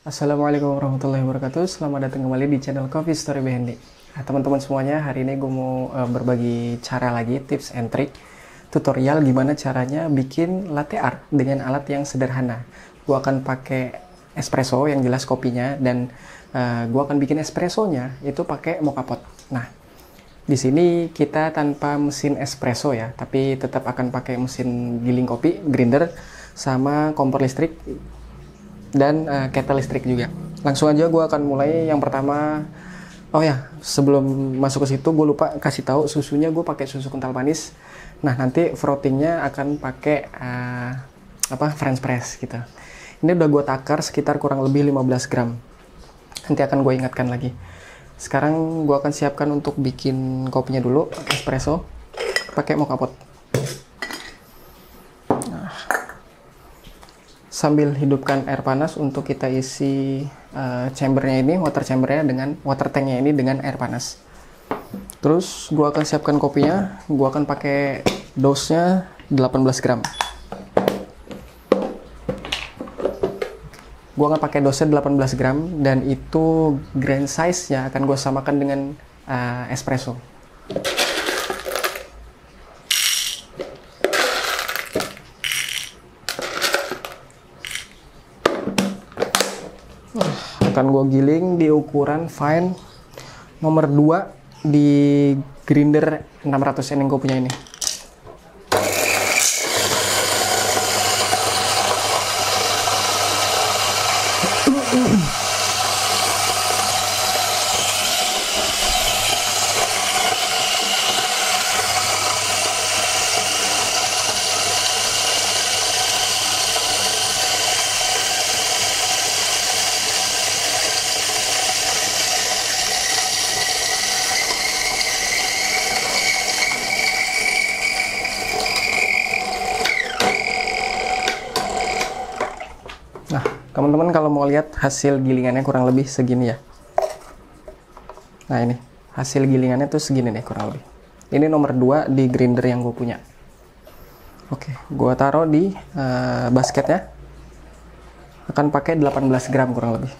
Assalamualaikum warahmatullahi wabarakatuh. Selamat datang kembali di channel Coffee Story by Hendy. Nah, teman-teman semuanya, hari ini gue mau berbagi cara lagi, tips and trick, tutorial gimana caranya bikin latte art dengan alat yang sederhana. Gue akan pakai espresso yang jelas kopinya, dan gue akan bikin espressonya itu pakai mocha pot. Nah, di sini kita tanpa mesin espresso ya, tapi tetap akan pakai mesin giling kopi, grinder, sama kompor listrik dan kettle listrik juga. Langsung aja gue akan mulai. Yang pertama, oh ya, sebelum masuk ke situ gue lupa kasih tahu, susunya gue pakai susu kental manis. Nah, nanti frottingnya akan pakai French press gitu. Ini udah gue takar sekitar kurang lebih 15 gram. Nanti akan gue ingatkan lagi. Sekarang gue akan siapkan untuk bikin kopinya dulu, espresso pakai mocha pot. Sambil hidupkan air panas untuk kita isi chambernya ini, water chambernya dengan water tanknya ini dengan air panas. Terus gua akan siapkan kopinya. Gua akan pakai dose-nya 18 gram. Gua akan pakai dose 18 gram dan itu grain size-nya akan gue samakan dengan espresso. Akan gue giling di ukuran fine nomor 2 di grinder 600 yang gue punya ini. Nah, teman-teman kalau mau lihat hasil gilingannya kurang lebih segini ya. Nah, ini hasil gilingannya tuh segini nih kurang lebih. Ini nomor 2 di grinder yang gue punya. Oke, gue taruh di basketnya. Akan pakai 18 gram kurang lebih.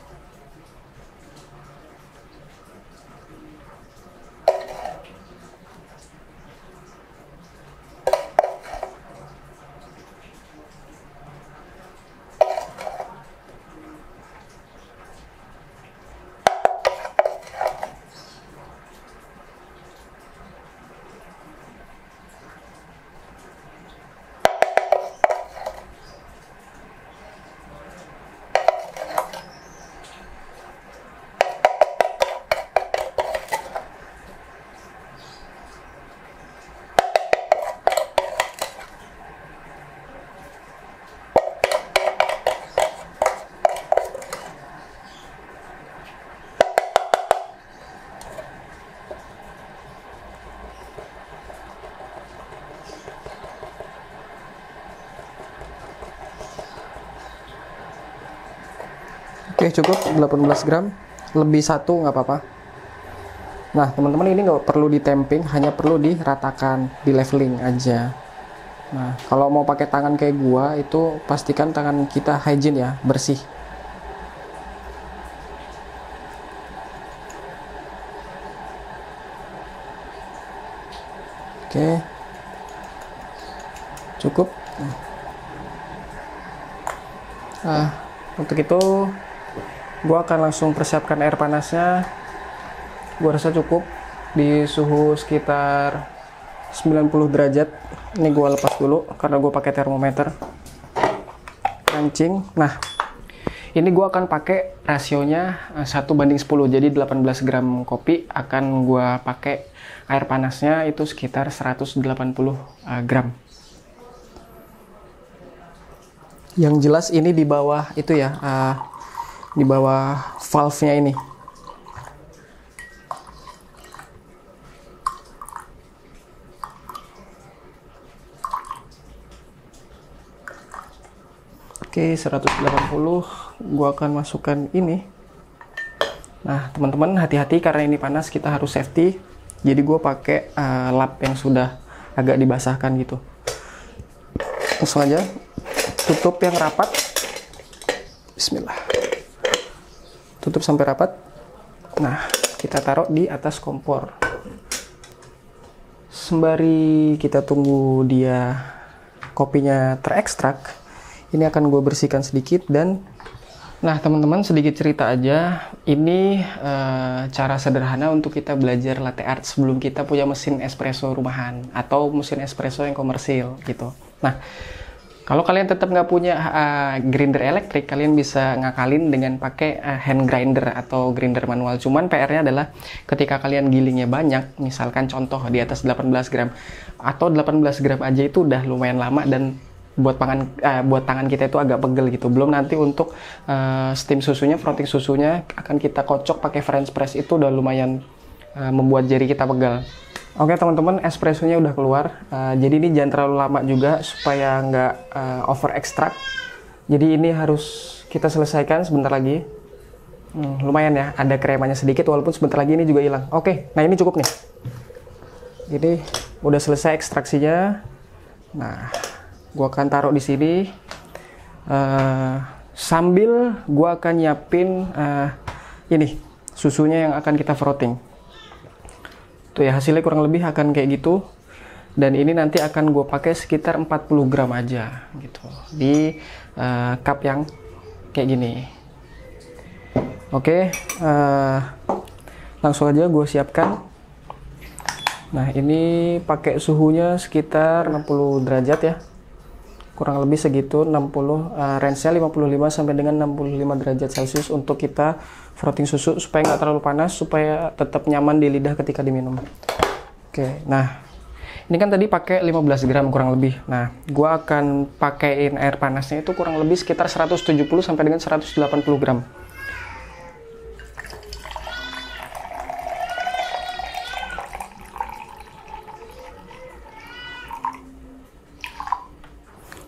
Oke, cukup 18 gram, lebih 1 nggak apa-apa. Nah, teman-teman, ini nggak perlu ditemping, hanya perlu diratakan, di leveling aja. Nah, kalau mau pakai tangan kayak gua, itu pastikan tangan kita hygiene ya, bersih. Oke, cukup. Nah, untuk itu gue akan langsung persiapkan air panasnya. Gue rasa cukup di suhu sekitar 90 derajat. Ini gue lepas dulu karena gue pakai termometer kancing. Nah, ini gue akan pakai rasionya 1:10, jadi 18 gram kopi akan gue pakai air panasnya itu sekitar 180 gram. Yang jelas ini di bawah itu ya, di bawah valve-nya ini. Oke, 180. Gua akan masukkan ini. Nah, teman-teman hati-hati karena ini panas, kita harus safety. Jadi gue pakai lap yang sudah agak dibasahkan gitu. Langsung aja tutup yang rapat. Bismillah. tutup sampai rapat. Nah, kita taruh di atas kompor. Sembari kita tunggu dia kopinya terekstrak, ini akan gue bersihkan sedikit. Dan nah teman-teman, sedikit cerita aja, ini cara sederhana untuk kita belajar latte art sebelum kita punya mesin espresso rumahan atau mesin espresso yang komersil gitu. Nah, kalau kalian tetap nggak punya grinder elektrik, kalian bisa ngakalin dengan pakai hand grinder atau grinder manual. Cuman PR-nya adalah ketika kalian gilingnya banyak, misalkan contoh di atas 18 gram atau 18 gram aja itu udah lumayan lama, dan buat tangan kita itu agak pegel gitu. Belum nanti untuk steam susunya, frothing susunya akan kita kocok pakai French press, itu udah lumayan membuat jari kita pegal. Oke teman-teman, espressonya udah keluar. Jadi ini jangan terlalu lama juga supaya nggak over extract. Jadi ini harus kita selesaikan sebentar lagi. Lumayan ya, ada kremanya sedikit walaupun sebentar lagi ini juga hilang. Oke, nah ini cukup nih. Ini udah selesai ekstraksinya. Nah, gua akan taruh di sini. Sambil gua akan nyiapin ini susunya yang akan kita frothing. Tuh ya, hasilnya kurang lebih akan kayak gitu. Dan ini nanti akan gue pakai sekitar 40 gram aja gitu di cup yang kayak gini. Oke, langsung aja gue siapkan. Nah, ini pakai suhunya sekitar 60 derajat ya, kurang lebih segitu, 60 range-nya 55 sampai dengan 65 derajat Celcius untuk kita frothing susu supaya nggak terlalu panas, supaya tetap nyaman di lidah ketika diminum. Oke, nah ini kan tadi pakai 15 gram kurang lebih. Nah, gua akan pakaiin air panasnya itu kurang lebih sekitar 170 sampai dengan 180 gram.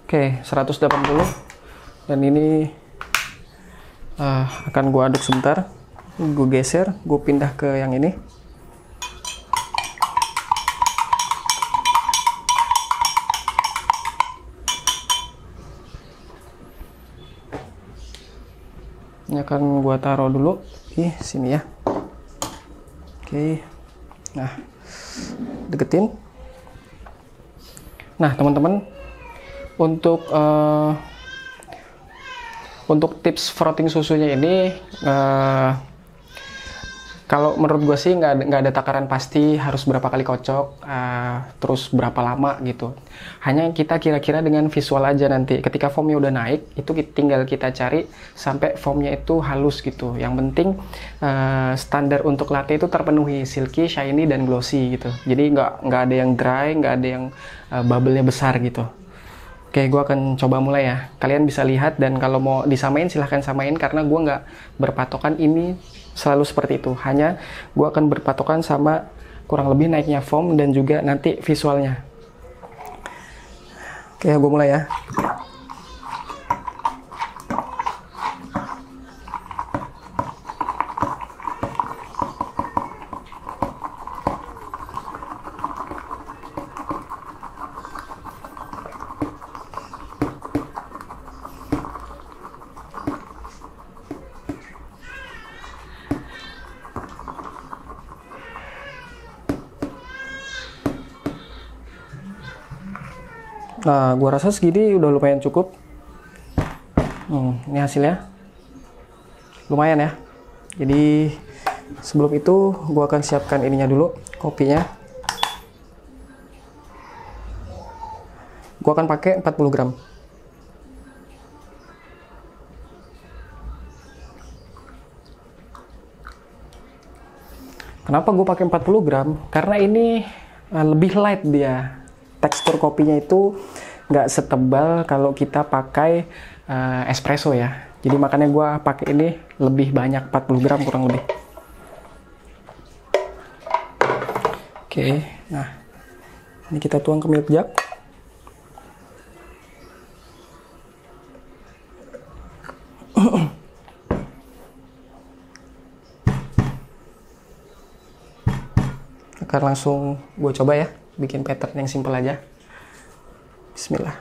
Oke, 180. Dan ini akan gue aduk sebentar. Gue geser, gue pindah ke yang ini. Ini akan gue taruh dulu di sini ya. Oke, nah deketin. Nah teman-teman, untuk tips frothing susunya ini, kalau menurut gue sih nggak ada takaran pasti harus berapa kali kocok, terus berapa lama gitu. Hanya kita kira-kira dengan visual aja nanti. Ketika foamnya udah naik, itu tinggal kita cari sampai foamnya itu halus gitu. Yang penting standar untuk latte itu terpenuhi, silky, shiny, dan glossy gitu. Jadi nggak ada yang dry, nggak ada yang bubble-nya besar gitu. Oke, gue akan coba mulai ya. Kalian bisa lihat, dan kalau mau disamain silahkan samain, karena gue nggak berpatokan ini selalu seperti itu. Hanya gue akan berpatokan sama kurang lebih naiknya foam dan juga nanti visualnya. Oke, gue mulai ya. Nah, gua rasa segini udah lumayan cukup. Ini hasilnya. Lumayan ya. Jadi sebelum itu gua akan siapkan ininya dulu, kopinya. Gua akan pakai 40 gram. Kenapa gue pakai 40 gram? Karena ini lebih light dia. Tekstur kopinya itu nggak setebal kalau kita pakai espresso ya. Jadi makanya gue pakai ini lebih banyak, 40 gram kurang lebih. Oke, nah ini kita tuang ke milk jug. Akan langsung gue coba ya, bikin pattern yang simple aja. Bismillah.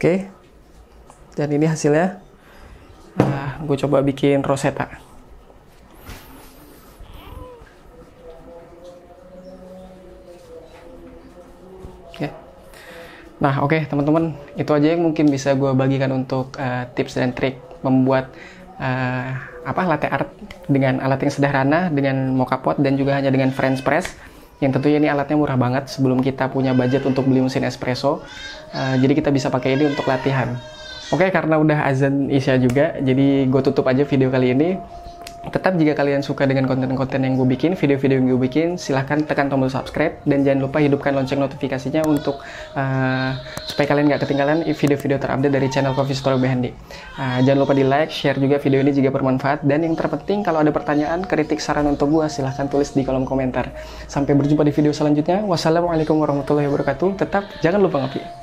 Oke, dan ini hasilnya. Gue coba bikin rosetta. Oke. Nah, oke teman-teman, itu aja yang mungkin bisa gue bagikan untuk tips dan trik membuat latte art dengan alat yang sederhana, dengan mocha pot dan juga hanya dengan French press. Yang tentunya ini alatnya murah banget sebelum kita punya budget untuk beli mesin espresso. Jadi kita bisa pakai ini untuk latihan. Oke, karena udah azan Isya juga, jadi gue tutup aja video kali ini. Tetap jika kalian suka dengan konten-konten yang gue bikin, video-video yang gue bikin, silahkan tekan tombol subscribe dan jangan lupa hidupkan lonceng notifikasinya untuk supaya kalian nggak ketinggalan video-video terupdate dari channel Coffee Story by Handy. Jangan lupa di like, share juga video ini jika bermanfaat, dan yang terpenting kalau ada pertanyaan, kritik, saran untuk gue, silahkan tulis di kolom komentar. Sampai berjumpa di video selanjutnya. Wassalamualaikum warahmatullahi wabarakatuh. Tetap jangan lupa ngopi.